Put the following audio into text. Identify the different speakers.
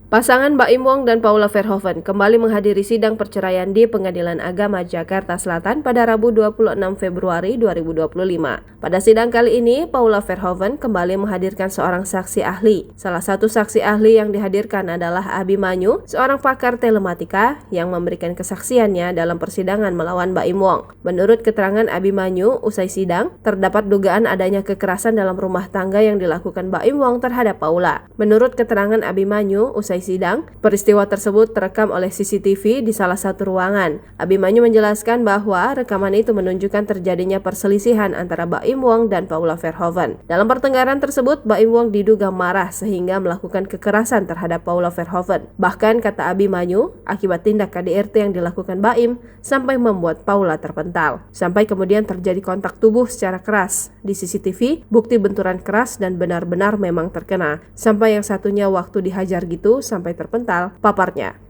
Speaker 1: Pasangan Baim Wong dan Paula Verhoeven kembali menghadiri sidang perceraian di Pengadilan Agama Jakarta Selatan pada Rabu 26 Februari 2025. Pada sidang kali ini, Paula Verhoeven kembali menghadirkan seorang saksi ahli. Salah satu saksi ahli yang dihadirkan adalah Abimanyu, seorang pakar telematika yang memberikan kesaksiannya dalam persidangan melawan Baim Wong. Menurut keterangan Abimanyu, usai sidang, terdapat dugaan adanya kekerasan dalam rumah tangga yang dilakukan Baim Wong terhadap Paula. Menurut keterangan Abimanyu, usai sidang, peristiwa tersebut terekam oleh CCTV di salah satu ruangan. Abimanyu menjelaskan bahwa rekaman itu menunjukkan terjadinya perselisihan antara Baim Wong dan Paula Verhoeven. Dalam pertengkaran tersebut, Baim Wong diduga marah sehingga melakukan kekerasan terhadap Paula Verhoeven. Bahkan kata Abimanyu, akibat tindak KDRT yang dilakukan Baim sampai membuat Paula terpental. Sampai kemudian terjadi kontak tubuh secara keras. Di CCTV, bukti benturan keras dan benar-benar memang terkena. Sampai yang satunya waktu dihajar gitu sampai terpental, paparnya.